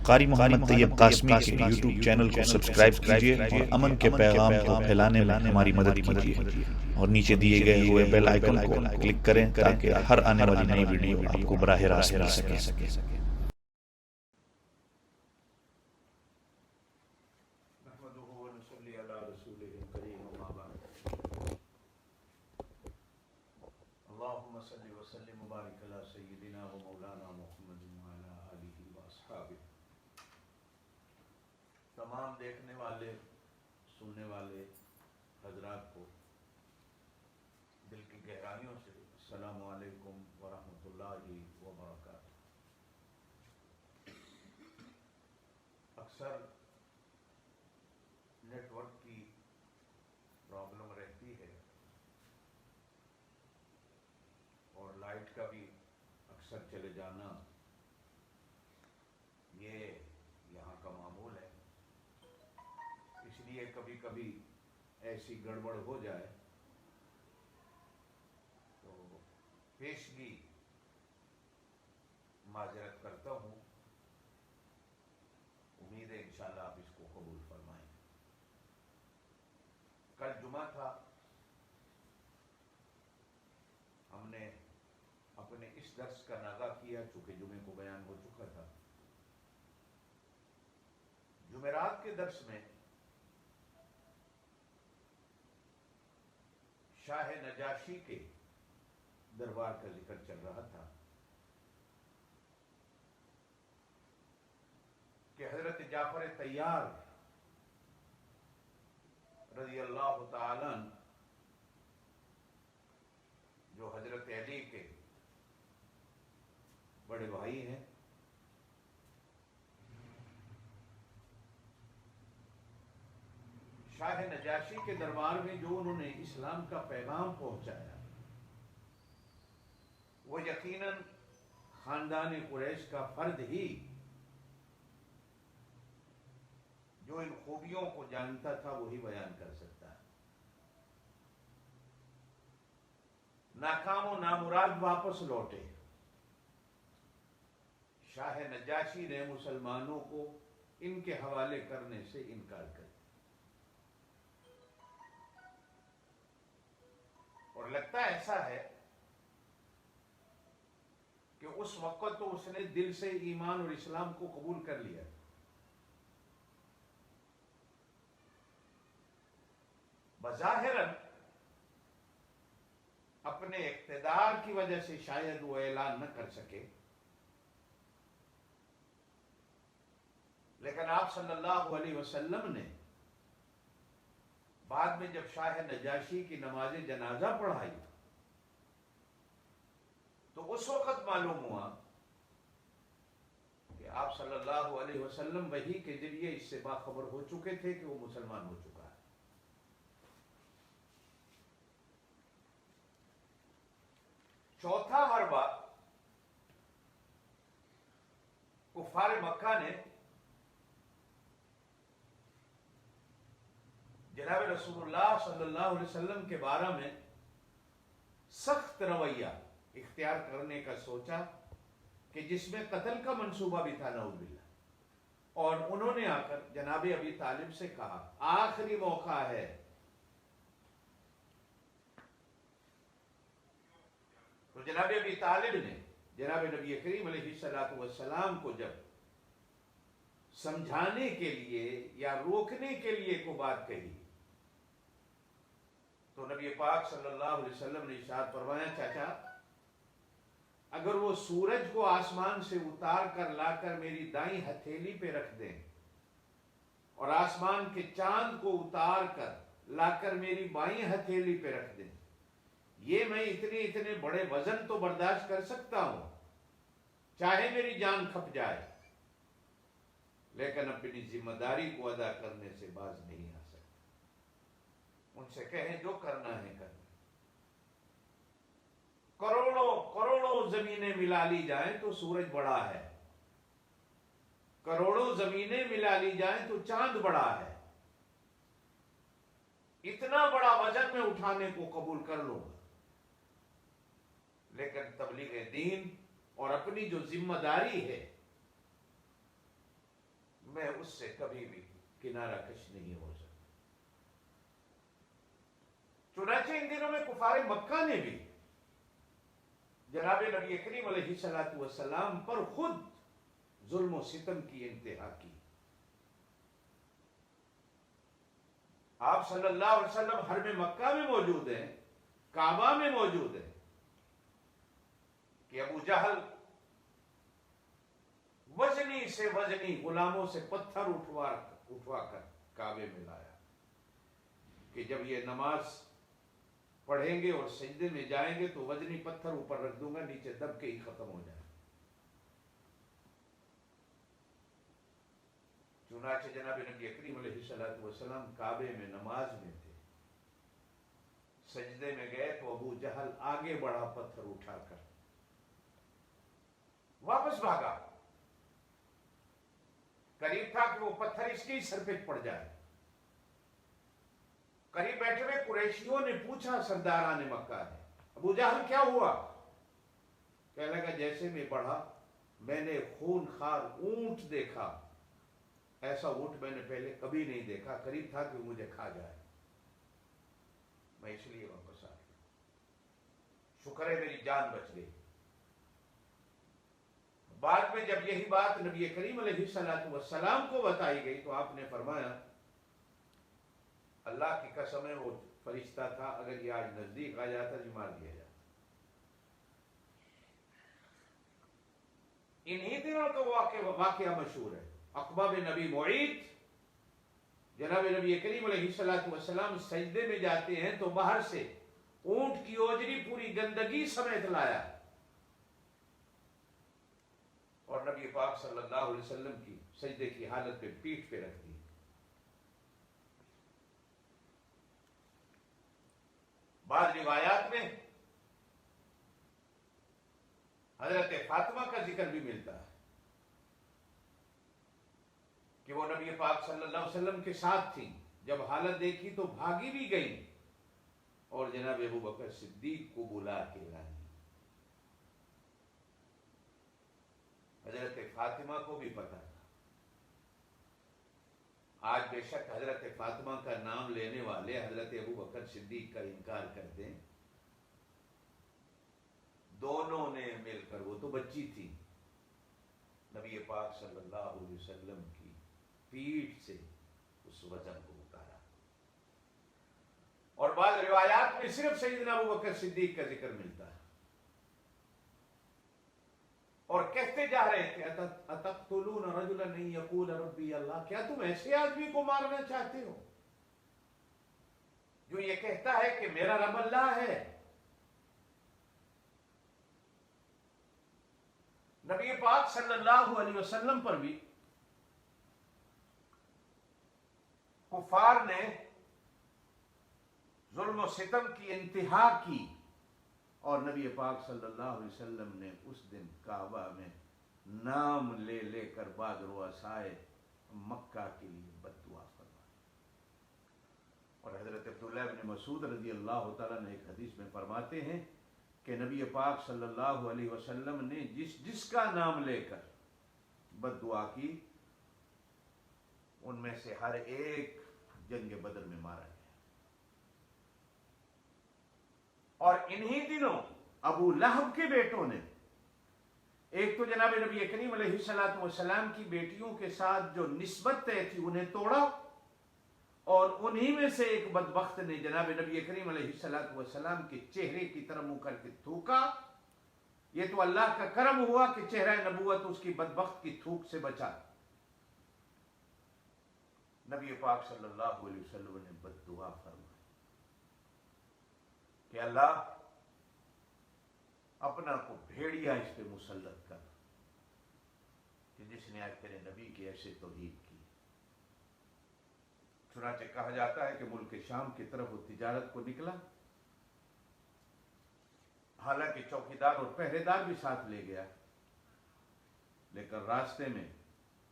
قاری محمد طیب قاسمی کے YouTube channel کو سبسکرائب کیجیے اور امن کے پیغام کو پھیلانے میں ہماری مدد کیجیے، اور نیچے دیے گئے ہوئے بیل آئیکن کو کلک کریں تاکہ ہر آنے والی نئی ویڈیو آپ کو براہ راست مل سکے۔ اللهم صل وسلم وبارك على سيدنا ومولانا محمد وعلى آله وأصحابه۔ تمام دیکھنے والے سننے والے حضرات کو دل کی گہرائیوں سے السلام علیکم ورحمۃ اللہ وبرکاتہ۔ اکثر نیٹ ورک کی پرابلم رہتی ہے اور لائٹ کا بھی اکثر چلے جانا، یہ یہاں کا معمول ہے۔ اس لیے کبھی کبھی ایسی گڑبڑ ہو جائے تو پیشگی معذرت کرتا ہوں، امید ہے انشاءاللہ آپ اس کو قبول فرمائیں۔ کل جمعہ تھا، ہم نے اپنے اس درس کا ناغہ کیا چونکہ جمعے کو بیان ہو چکا تھا۔ جمعرات کے درس میں شاہ نجاشی کے دربار کا ذکر چل رہا تھا کہ حضرت جعفر طیار رضی اللہ تعالی عنہ، جو حضرت علی کے بڑے بھائی ہیں، شاہ نجاشی کے دربار میں جو انہوں نے اسلام کا پیغام پہنچایا، وہ یقیناً خاندان قریش کا فرد ہی جو ان خوبیوں کو جانتا تھا وہی بیان کر سکتا ہے۔ ناکام و نامراد واپس لوٹے۔ شاہ نجاشی نے مسلمانوں کو ان کے حوالے کرنے سے انکار کر دیا، اور لگتا ایسا ہے کہ اس وقت تو اس نے دل سے ایمان اور اسلام کو قبول کر لیا، بظاہراً اپنے اقتدار کی وجہ سے شاید وہ اعلان نہ کر سکے، لیکن آپ صلی اللہ علیہ وسلم نے بعد میں جب شاہ نجاشی کی نماز جنازہ پڑھائی تو اس وقت معلوم ہوا کہ آپ صلی اللہ علیہ وسلم وحی کے ذریعے اس سے باخبر ہو چکے تھے کہ وہ مسلمان ہو چکا ہے۔ چوتھا حربہ کفار مکہ نے جناب رسول اللہ صلی اللہ علیہ وسلم کے بارے میں سخت رویہ اختیار کرنے کا سوچا کہ جس میں قتل کا منصوبہ بھی تھا، نعوذ باللہ، اور انہوں نے آ کر جناب ابی طالب سے کہا آخری موقع ہے، تو جناب ابی طالب نے جناب نبی کریم علیہ السلام کو جب سمجھانے کے لیے یا روکنے کے لیے کوئی بات کہی تو نبی پاک صلی اللہ علیہ وسلم نے ارشاد فرمایا، چاچا اگر وہ سورج کو آسمان سے اتار کر لا کر میری دائیں ہتھیلی پہ رکھ دیں اور آسمان کے چاند کو اتار کر لا کر میری بائیں ہتھیلی پہ رکھ دیں، یہ میں اتنے بڑے وزن تو برداشت کر سکتا ہوں، چاہے میری جان کھپ جائے، لیکن اپنی ذمہ داری کو ادا کرنے سے باز نہیں آ سکتا۔ ان سے کہیں جو کرنا ہے کرنا، کروڑوں زمینیں ملا لی جائیں تو سورج بڑا ہے، کروڑوں زمینیں ملا لی جائیں تو چاند بڑا ہے، اتنا بڑا وزن میں اٹھانے کو قبول کر لوں گا، لیکن تبلیغ دین اور اپنی جو ذمہ داری ہے میں اس سے کبھی بھی کنارہ کش نہیں ہو سکتا۔ چنانچہ ان دنوں میں کفار مکہ نے بھی جناب نبی کریم علیہ الصلوۃ والسلام پر خود ظلم و ستم کی انتہا کی۔ آپ صلی اللہ علیہ وسلم حرم مکہ میں موجود ہیں، کعبہ میں موجود ہیں، کہ ابو جہل وزنی سے وزنی غلاموں سے پتھر اٹھوا کر کعبے میں لایا کہ جب یہ نماز پڑھیں گے اور سجدے میں جائیں گے تو وزنی پتھر اوپر رکھ دوں گا، نیچے دب کے ہی ختم ہو جائے۔ چنانچہ جناب نبی کریم علیہ الصلوۃ والسلام کعبے میں نماز میں تھے، سجدے میں گئے تو ابو جہل آگے بڑھا پتھر اٹھا کر، واپس بھاگا، قریب تھا کہ وہ پتھر اس کے ہی سر پہ پڑ جائے۔ قریب بیٹھے ہوئے قریشیوں نے پوچھا سرداران مکہ نے، ابو جہل کیا ہوا؟ کہنے لگا جیسے میں بڑھا میں نے خون خوار اونٹ دیکھا، ایسا اونٹ میں نے پہلے کبھی نہیں دیکھا، قریب تھا کہ وہ مجھے کھا جائے، میں اس لیے واپس آ گیا، شکر ہے میری جان بچ گئی۔ بعد میں جب یہی بات نبی کریم علیہ الصلوۃ والسلام کو بتائی گئی تو آپ نے فرمایا اللہ کی قسم ہے وہ فرشتہ تھا، اگر یہ آج نزدیک آ جاتا جی مار دیا جاتا۔ انہی دنوں کا واقعہ مشہور ہے، عقبہ بن نبی معیط، جناب نبی کریم علیہ الصلوۃ والسلام سجدے میں جاتے ہیں تو باہر سے اونٹ کی اوجری پوری گندگی سمیت لایا اور نبی پاک صلی اللہ علیہ وسلم کی سجدے کی حالت پہ پیٹھ پہ رکھ دی۔ بعض روایات میں حضرت فاطمہ کا ذکر بھی ملتا ہے کہ وہ نبی پاک صلی اللہ علیہ وسلم کے ساتھ تھی، جب حالت دیکھی تو بھاگی بھی گئی اور جناب ابو بکر صدیق کو بلا کے لائی۔ حضرت فاطمہ کو بھی پتا تھا، آج بے شک حضرت فاطمہ کا نام لینے والے حضرت ابو بکر صدیق کا انکار کرتے ہیں، دونوں نے مل کر، وہ تو بچی تھی، نبی پاک صلی اللہ علیہ وسلم کی پیٹھ سے اس وزن کو اتارا۔ اور بعض روایات میں صرف سیدنا ابو بکر صدیق کا ذکر ملتا ہے، اور کہتے جا رہے تھے اتقتلون رجلا ان یقول ربی اللہ، کیا تم ایسے آدمی کو مارنا چاہتے ہو جو یہ کہتا ہے کہ میرا رب اللہ ہے؟ نبی پاک صلی اللہ علیہ وسلم پر بھی کفار نے ظلم و ستم کی انتہا کی، اور نبی پاک صلی اللہ علیہ وسلم نے اس دن کعبہ میں نام لے لے کر بعض رؤسائے مکہ کے لیے بد دعا فرمائی۔ اور حضرت عبداللہ بن مسعود رضی اللہ تعالیٰ نے ایک حدیث میں فرماتے ہیں کہ نبی پاک صلی اللہ علیہ وسلم نے جس کا نام لے کر بد دعا کی، ان میں سے ہر ایک جنگ بدر میں مارا گیا۔ اور انہی دنوں ابو لہب کے بیٹوں نے، ایک تو جناب نبی کریم علیہ الصلوۃ والسلام کی بیٹیوں کے ساتھ جو نسبت طے تھی انہیں توڑا، اور انہی میں سے ایک بدبخت نے جناب نبی کریم علیہ الصلوۃ والسلام کے چہرے کی طرف منہ کر کے تھوکا۔ یہ تو اللہ کا کرم ہوا کہ چہرہ نبوت اس کی بدبخت کی تھوک سے بچا۔ نبی پاک صلی اللہ علیہ وسلم نے بد دعا فرمائی کہ اللہ اپنا کو بھیڑیا اس پہ مسلط کر کہ جس نے آج تیرے نبی کی ایسے توہین کی۔ چنانچہ کہا جاتا ہے کہ ملک شام کی طرف وہ تجارت کو نکلا، حالانکہ چوکیدار اور پہرے دار بھی ساتھ لے گیا، لیکن راستے میں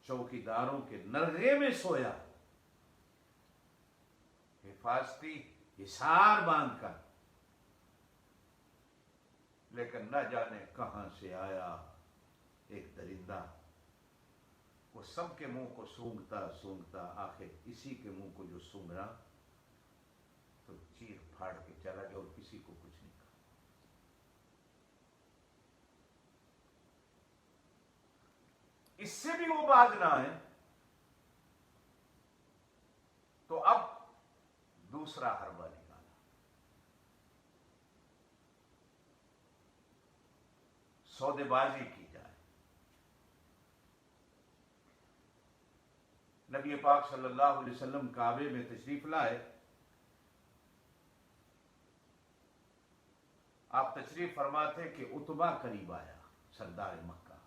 چوکیداروں کے نرغے میں سویا، حفاظتی حصار باندھ کر، لیکن نہ جانے کہاں سے آیا ایک درندہ وہ سب کے منہ کو سونگتا سونگتا آخر اسی کے منہ کو جو سونگا تو چیر پھاڑ کے چلا گیا اور کسی کو کچھ نہیں کہا. اس سے بھی وہ باز نہ ہے تو اب دوسرا حربہ نکالا. سودے بازی کی جائے. نبی پاک صلی اللہ علیہ وسلم کعبے میں تشریف لائے. آپ تشریف فرماتے کہ عتبہ قریب آیا، سردار مکہ،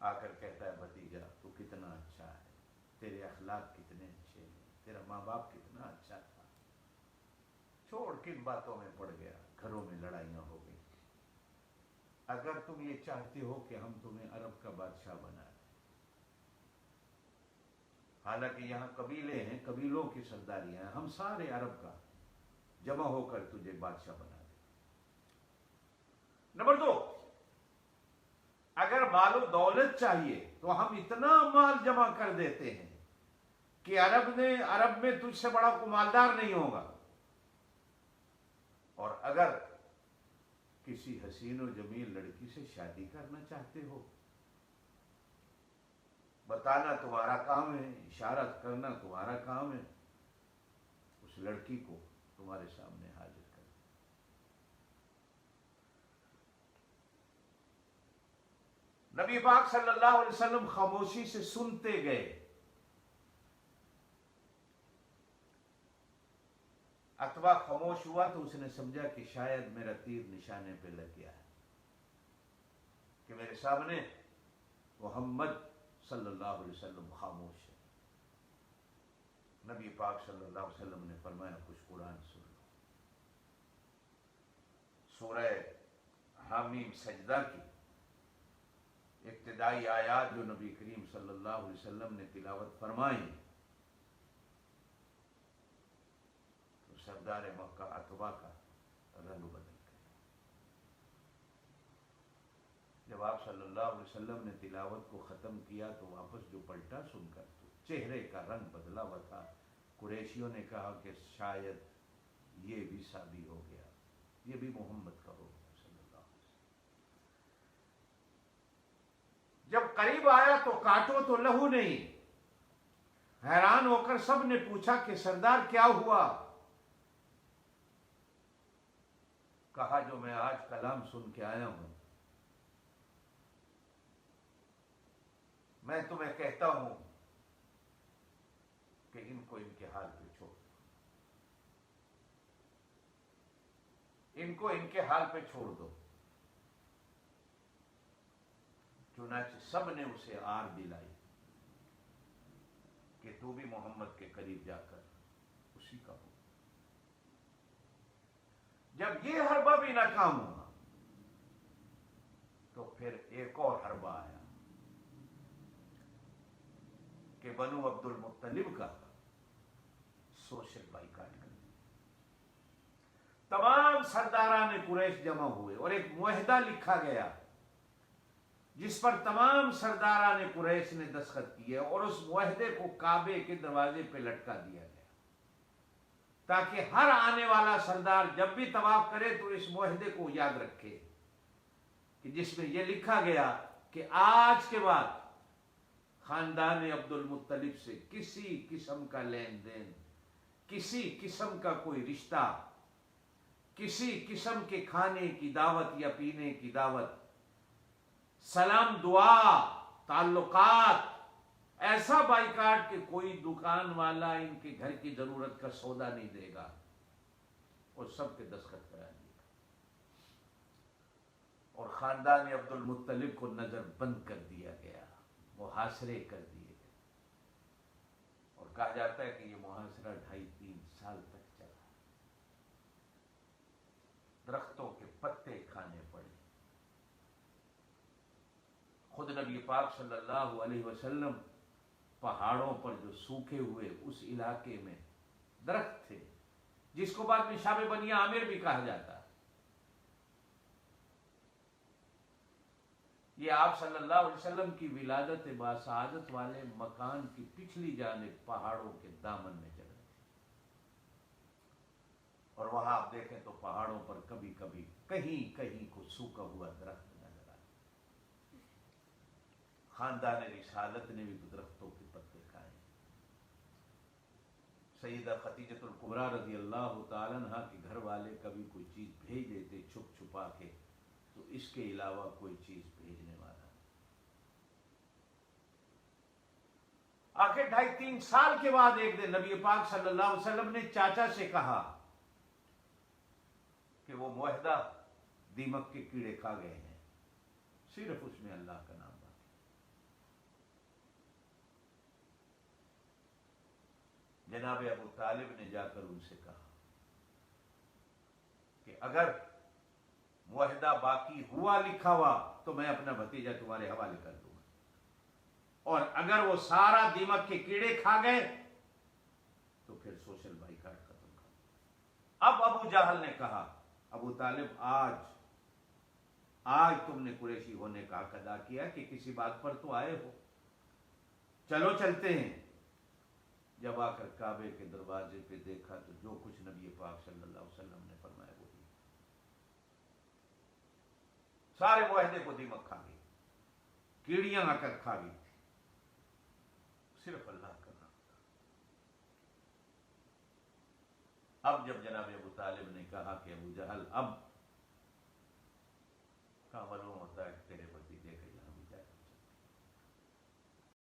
آ کر کہتا ہے بھتیجا تو کتنا اچھا ہے، تیرے اخلاق کتنے اچھے ہیں، تیرا ماں باپ کتنا اچھا تھا، چھوڑ کن باتوں میں پڑ گیا، گھروں میں لڑائیاں ہو گئی. اگر تم یہ چاہتے ہو کہ ہم تمہیں عرب کا بادشاہ بنا دیں، حالانکہ یہاں قبیلے ہیں، قبیلوں کی سرداریاں ہیں، ہم سارے عرب کا جمع ہو کر تجھے بادشاہ بنا دیں. نمبر 2، اگر مال و دولت چاہیے تو ہم اتنا مال جمع کر دیتے ہیں کہ عرب میں تجھ سے بڑا کوئی مالدار نہیں ہوگا. اور اگر کسی حسین و جمیل لڑکی سے شادی کرنا چاہتے ہو، بتانا تمہارا کام ہے، اشارہ کرنا تمہارا کام ہے، اس لڑکی کو تمہارے سامنے حاضر کر. نبی پاک صلی اللہ علیہ وسلم خاموشی سے سنتے گئے. عتبہ خاموش ہوا تو اس نے سمجھا کہ شاید میرا تیر نشانے پہ لگ گیا ہے، کہ میرے سامنے محمد صلی اللہ علیہ وسلم خاموش ہے. نبی پاک صلی اللہ علیہ وسلم نے فرمایا کچھ قرآن سن لو. سورہ حامیم سجدہ کی ابتدائی آیات جو نبی کریم صلی اللہ علیہ وسلم نے تلاوت فرمائی تو سردار مکہ عتبہ کا رنگ بدل گیا. جب آپ صلی اللہ علیہ وسلم نے تلاوت کو ختم کیا تو واپس جو پلٹا سن کر تو چہرے کا رنگ بدلا ہوا تھا. قریشیوں نے کہا کہ شاید یہ بھی شادی ہو گیا، یہ بھی محمد کا ہو گیا صلی اللہ علیہ وسلم. جب قریب آیا تو کاٹو تو لہو نہیں. حیران ہو کر سب نے پوچھا کہ سردار کیا ہوا؟ کہا جو میں آج کلام سن کے آیا ہوں، میں تمہیں کہتا ہوں کہ ان کو ان کے حال پہ چھوڑ دو، ان کو ان کے حال پہ چھوڑ دو. چنانچہ سب نے اسے آر دلائی کہ تو بھی محمد کے قریب جا کر اسی کا ہو. جب یہ حربہ بھی ناکام ہوا تو پھر ایک اور حربہ آیا کہ بنو عبد المطلب کا سوشل بائیکاٹ کر دیا. تمام سرداران قریش جمع ہوئے اور ایک معاہدہ لکھا گیا جس پر تمام سرداران قریش نے دستخط کیے، اور اس معاہدے کو کعبے کے دروازے پہ لٹکا دیا گیا تاکہ ہر آنے والا سردار جب بھی طواف کرے تو اس معاہدے کو یاد رکھے کہ جس میں یہ لکھا گیا کہ آج کے بعد خاندان عبد المطلب سے کسی قسم کا لین دین، کسی قسم کا کوئی رشتہ، کسی قسم کے کھانے کی دعوت یا پینے کی دعوت، سلام دعا، تعلقات، ایسا بائیکاٹ کہ کوئی دکان والا ان کے گھر کی ضرورت کا سودا نہیں دے گا، اور سب کے دستخط کرا دیے گا. اور خاندان عبد المطلب کو نظر بند کر دیا گیا، محاصرے کر دیے گئے. اور کہا جاتا ہے کہ یہ محاصرہ 2.5-3 سال تک چلا. درختوں کے پتے کھانے پڑے. خود نبی پاک صلی اللہ علیہ وسلم پہاڑوں پر جو سوکھے ہوئے اس علاقے میں درخت تھے جس کو بعد میں شاب بنی عامر بھی کہا جاتا ہے، یہ آپ صلی اللہ علیہ وسلم کی ولادت باسعادت والے مکان کی پچھلی جانب پہاڑوں کے دامن میں چل رہے تھے، اور وہاں آپ دیکھیں تو پہاڑوں پر کبھی کبھی کہیں کہیں کو سوکھا ہوا درخت نظر آتا۔ خاندان رسالت نے بھی درختوں کے پتے کھائے۔ سیدہ خدیجۃ الکبریٰ رضی اللہ تعالیٰ عنہا کے گھر والے کبھی کوئی چیز بھیج دیتے چھپ چھپا کے، تو اس کے علاوہ کوئی چیز بھیجنے والا نہیں۔ آخر 2.5-3 سال کے بعد ایک دن نبی پاک صلی اللہ علیہ وسلم نے چاچا سے کہا کہ وہ معاہدہ دیمک کے کیڑے کھا گئے ہیں، صرف اس میں اللہ کا نام باقی۔ جناب ابو طالب نے جا کر ان سے کہا کہ اگر معاہدہ باقی ہوا لکھا ہوا تو میں اپنا بھتیجا تمہارے حوالے کر دوں گا، اور اگر وہ سارا دیمک کے کیڑے کھا گئے تو پھر سوشل بائیکاٹ ختم کر۔ اب ابو جہل نے کہا ابو طالب آج تم نے قریشی ہونے کا حق ادا کیا کہ کسی بات پر تو آئے ہو، چلو چلتے ہیں۔ جب آ کر کعبے کے دروازے پہ دیکھا تو جو کچھ نبی پاک صلی اللہ علیہ وسلم نے فرمایا وہی، سارے معاہدے کو دیمک کھا گئی، کیڑیاں آ کر کھا گئی تھی، صرف اللہ کا نام تھا۔ اب جب جناب ابو طالب نے کہا کہ ابو جہل اب کا ولو